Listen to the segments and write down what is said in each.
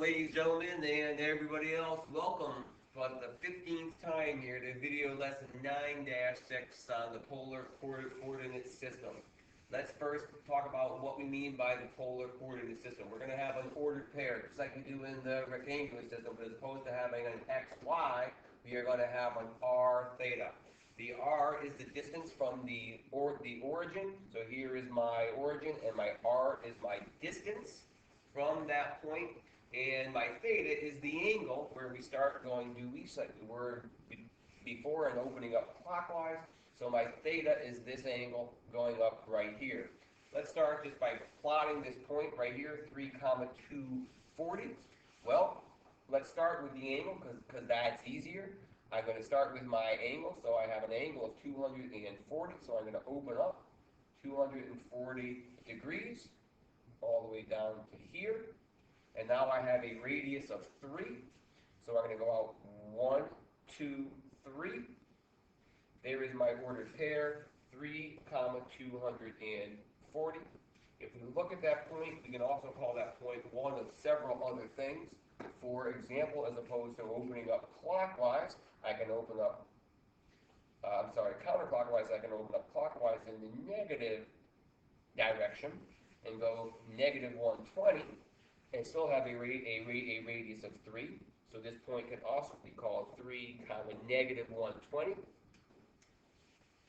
ladies, gentlemen, and everybody else? Welcome for the 15th time here to video lesson 9-6 on the polar coordinate system. Let's first talk about what we mean by the polar coordinate system. We're going to have an ordered pair, just like we do in the rectangular system, but as opposed to having an xy, we are going to have an r theta. The r is the distance from the origin. So here is my origin, and my r is my distance from that point, and my theta is the angle where we start going due east, like we were before, and opening up clockwise. So my theta is this angle going up right here. Let's start just by plotting this point right here, 3 comma 240. Well, let's start with the angle because that's easier. I'm going to start with my angle, so I have an angle of 240, so I'm going to open up 240 degrees all the way down to here. And now I have a radius of 3, so I'm going to go out 1, 2, 3. There is my ordered pair, 3 comma 240. If we look at that point, we can also call that point one of several other things. For example, as opposed to opening up clockwise, I can open up, counterclockwise, I can open up clockwise in the negative direction and go negative 120 and still have a radius of 3. So this point can also be called 3 comma negative 120.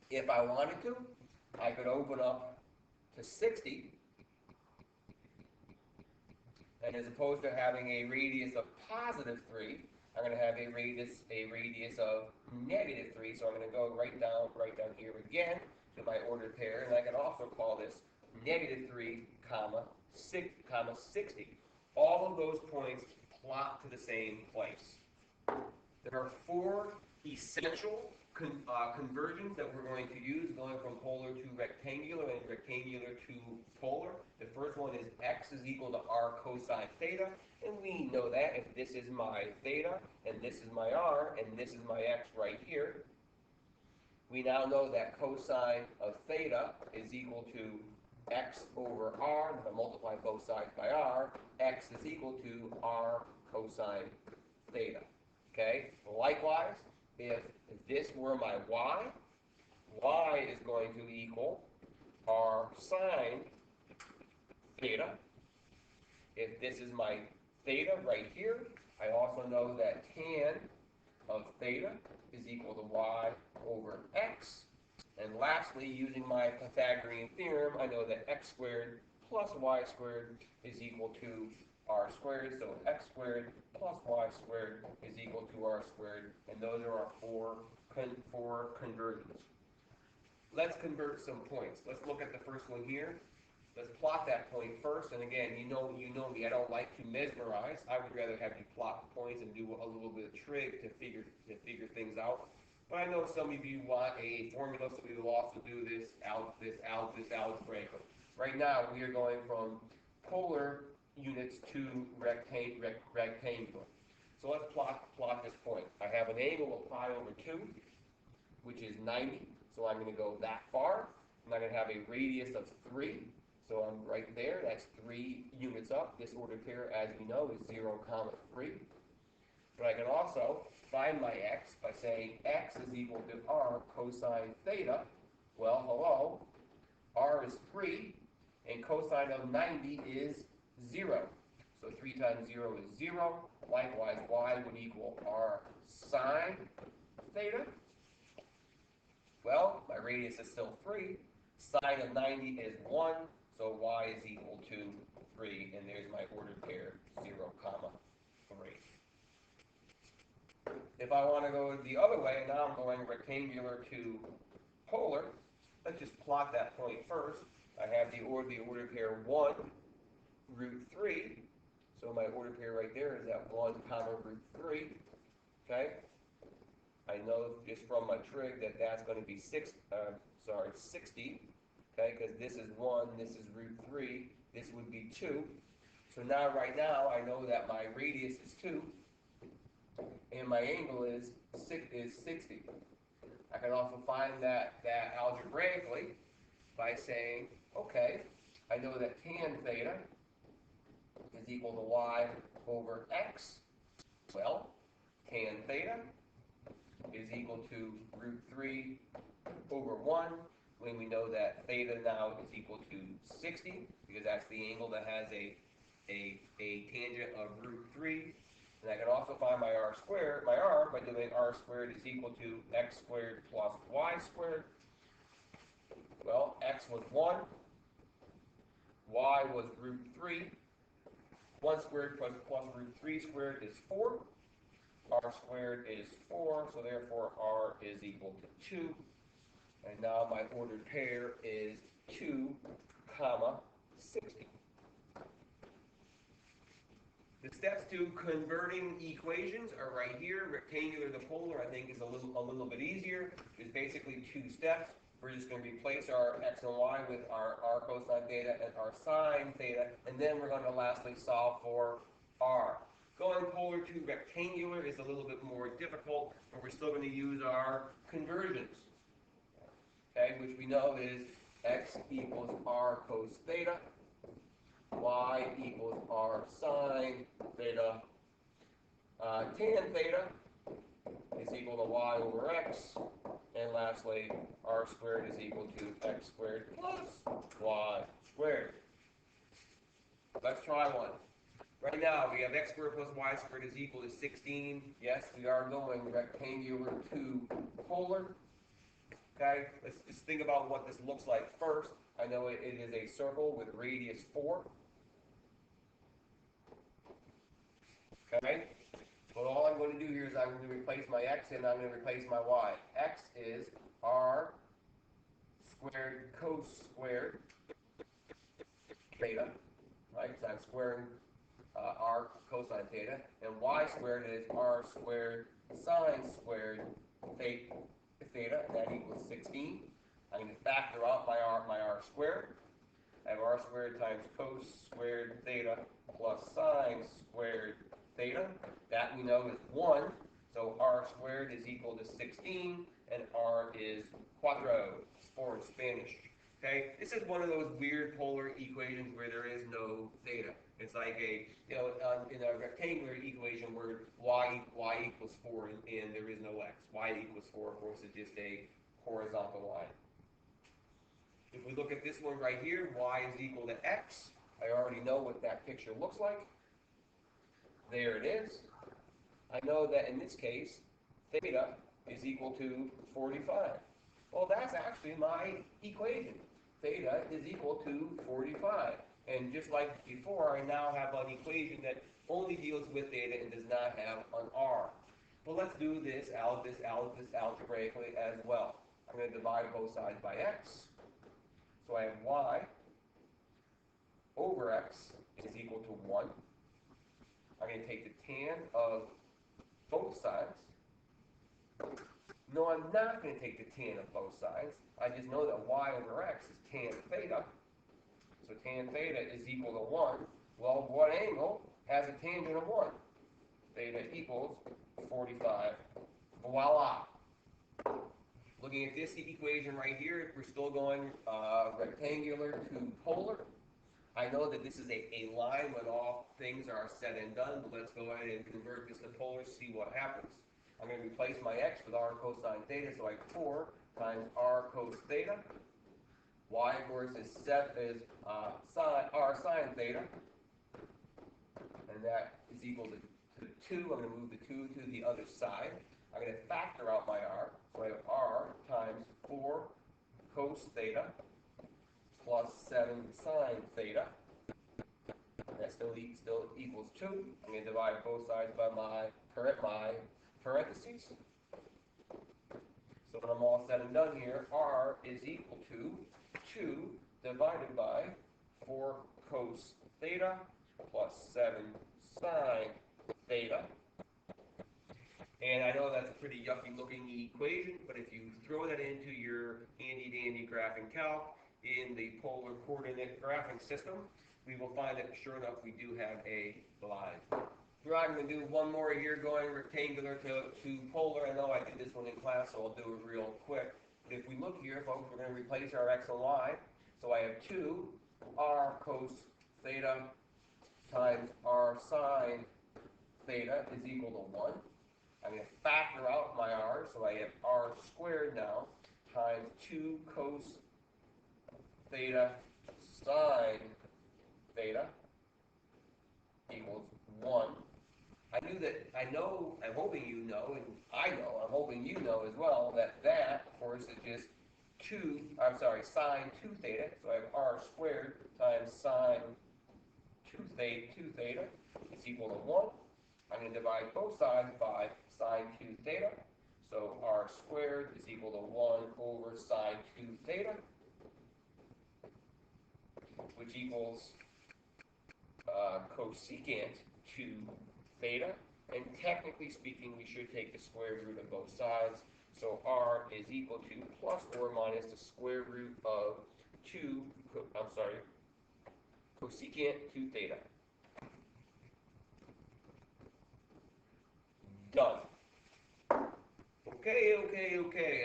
If I wanted to, I could open up to 60, and as opposed to having a radius of positive 3, I'm going to have a radius of negative 3. So I'm going to go right down here again to my ordered pair, and I can also call this negative 3 comma 60. All of those points plot to the same place. There are 4 essential conversions that we're going to use, going from polar to rectangular and rectangular to polar. The first one is x is equal to r cosine theta, and we know that if this is my theta, and this is my r, and this is my x right here, we now know that cosine of theta is equal to x over r, and if I multiply both sides by r, x is equal to r cosine theta. Okay? Likewise, if this were my y is going to equal r sine theta. If this is my theta right here, I also know that tan of theta is equal to y over x. And lastly, using my Pythagorean theorem, I know that x squared plus y squared is equal to r squared. So x squared plus y squared is equal to r squared. And those are our four conversions. Let's convert some points. Let's look at the first one here. Let's plot that point first. And again, you know me, I don't like to mesmerize. I would rather have you plot the points and do a little bit of trig to figure things out. But I know some of you want a formula, so we will also do this algebraic. Right now, we are going from polar units to rectangular. So let's plot this point. I have an angle of pi over 2, which is 90. So I'm going to go that far. And I'm going to have a radius of 3. So I'm right there. That's 3 units up. This ordered pair, as we know, is 0, 3. But I can also find my x by saying x is equal to r cosine theta. Well, hello. R is 3, and cosine of 90 is 0. So 3 times 0 is 0. Likewise, y would equal r sine theta. Well, my radius is still 3. Sine of 90 is 1. So y is equal to 3. And there's my ordered pair, 0, 3. If I want to go the other way, now I'm going rectangular to polar. Let's just plot that point first. I have the ordered pair 1, root 3. So my ordered pair right there is that 1, root 3. Okay? I know just from my trig that that's going to be 60. Okay? Because this is 1, this is root 3. This would be 2. So now, right now, I know that my radius is 2. And my angle is 60. I can also find that algebraically by saying, okay, I know that tan theta is equal to y over x. Well, tan theta is equal to root 3 over 1, when we know that theta now is equal to 60, because that's the angle that has a tangent of root 3. And I can also find my r squared, my r, by doing r squared is equal to x squared plus y squared. Well, x was 1, y was root 3. 1 squared plus root 3 squared is 4. R squared is 4, so therefore r is equal to 2. And now my ordered pair is 2, comma, 60. The steps to converting equations are right here. Rectangular to polar, I think, is a little bit easier. It's basically 2 steps. We're just going to replace our x and y with our cosine theta and our sine theta, and then we're going to lastly solve for r. Going polar to rectangular is a little bit more difficult, but we're still going to use our conversions, okay, which we know is x equals r cos theta, y equals r sine theta, tan theta is equal to y over x, and lastly, r squared is equal to x squared plus y squared. Let's try one. Right now, we have x squared plus y squared is equal to 16. Yes, we are going rectangular to polar. Okay, let's just think about what this looks like first. I know it is a circle with radius 4. Okay, well, all I'm going to do here is I'm going to replace my x and I'm going to replace my y. X is r squared cos squared theta, right? So I'm squaring r cosine theta, and y squared is r squared sine squared theta, and that equals 16. I'm going to factor out my r squared. I have r squared times cos squared theta plus sine squared theta. That we know is 1, so r squared is equal to 16, and r is cuatro, 4 in Spanish. Okay, this is one of those weird polar equations where there is no theta. It's like in a rectangular equation where y equals 4 and there is no x. Y equals 4, of course, is just a horizontal line. If we look at this one right here, y is equal to x. I already know what that picture looks like. There it is. I know that in this case, theta is equal to 45. Well, that's actually my equation. Theta is equal to 45. And just like before, I now have an equation that only deals with theta and does not have an r. Well, let's do this algebraically as well. I'm going to divide both sides by x. So I have y over x is equal to 1. I'm going to take the tan of both sides. No, I'm not going to take the tan of both sides. I just know that y over x is tan theta. So tan theta is equal to 1. Well, what angle has a tangent of 1? Theta equals 45. Voila. Looking at this equation right here, if we're still going rectangular to polar, I know that this is a line when all things are said and done, but let's go ahead and convert this to polar, see what happens. I'm going to replace my x with r cosine theta, so I have 4 times r cos theta. Y, of course, is r sine theta, and that is equal to 2. I'm going to move the 2 to the other side. I'm going to factor out my r, so I have r times 4 cos theta plus 7 sine theta. That still equals 2. I'm going to divide both sides by my parentheses. So when I'm all said and done here, r is equal to 2 divided by 4 cos theta plus 7 sine theta. And I know that's a pretty yucky looking equation, but if you throw that into your handy dandy graphing calc in the polar coordinate graphing system, we will find that sure enough we do have a line. Right, I'm going to do one more here going rectangular to polar. I know I did this one in class, so I'll do it real quick. But if we look here, folks, we're going to replace our x and y. So I have 2 r cos theta times r sine theta is equal to 1. I'm going to factor out my r, so I have r squared now times 2 cos theta sine theta equals 1. I'm hoping you know, and I'm hoping you know as well, that, of course, is just sine 2 theta, so I have r squared times sine 2 theta is equal to 1. I'm going to divide both sides by sine 2 theta, so r squared is equal to 1 over sine 2 theta, which equals cosecant 2 theta, and technically speaking, we should take the square root of both sides. So r is equal to plus or minus the square root of cosecant 2 theta. Done. Okay.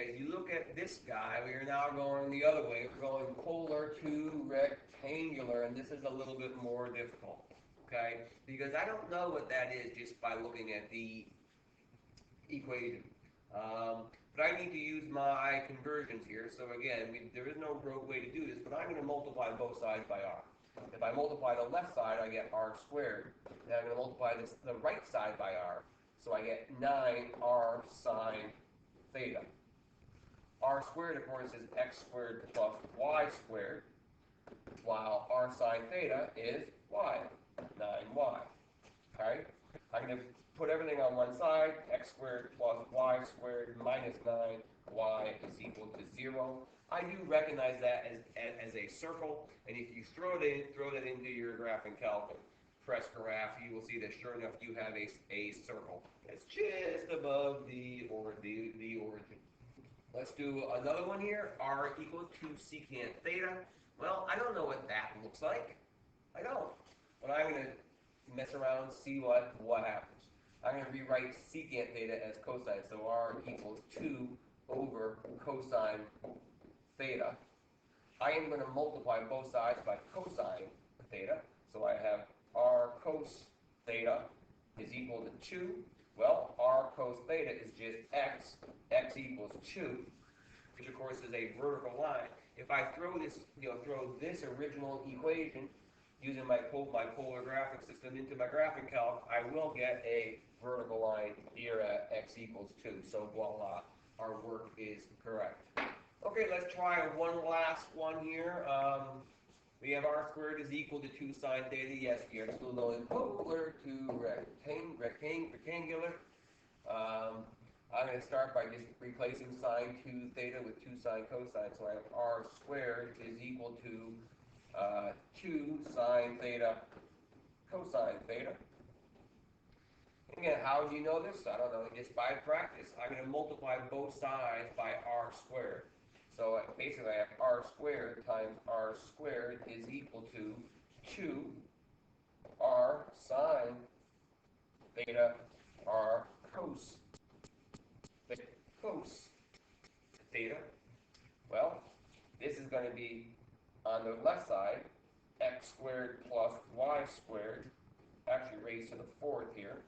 As you look at this guy, we are now going the other way. We're going polar to rectangular, and this is a little bit more difficult. Okay? Because I don't know what that is just by looking at the equation. But I need to use my conversions here. So again, there is no rote way to do this, but I'm going to multiply both sides by r. If I multiply the left side, I get r squared. Then I'm going to multiply the right side by r. So I get 9r sine theta. R squared, of course, is x squared plus y squared, while r sine theta is y, 9y. Okay? I'm going to put everything on one side. X squared plus y squared minus 9y is equal to 0. I do recognize that as a circle, and if you throw that into your graphing calc and press graph, you will see that sure enough you have a circle. It's just above the origin. Let's do another one here. R equals to secant theta. Well, I don't know what that looks like. I don't. But I'm going to mess around, see what happens. I'm going to rewrite secant theta as cosine. So r equals 2 over cosine theta. I am going to multiply both sides by cosine theta. So I have r cos theta is equal to 2. Well, r cos theta is just x. X equals 2, which of course is a vertical line. If I throw this original equation using my polar graphic system into my graphing calc, I will get a vertical line here at x equals 2. So voila, our work is correct. Okay, let's try one last one here. We have r squared is equal to 2 sine theta. Yes, we are still going polar to rectangular. I'm going to start by just replacing sine 2 theta with 2 sine cosine. So I have r squared is equal to 2 sine theta cosine theta. Again, how do you know this? I don't know. Just by practice. I'm going to multiply both sides by r squared. So basically, I have r squared times r squared is equal to 2 r sine theta r cos theta. Well, this is going to be on the left side, x squared plus y squared, actually raised to the 4th here.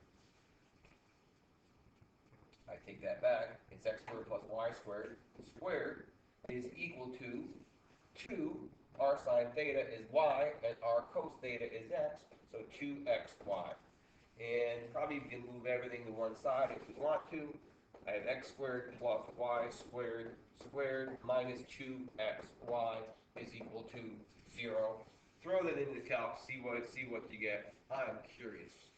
I take that back. It's x squared plus y squared. Squared is equal to 2 r sine theta is y, and r cos theta is x, so 2xy. And probably you can move everything to one side if you want to. I have x squared plus y squared minus 2xy is equal to 0. Throw that into the calc, see what you get. I'm curious.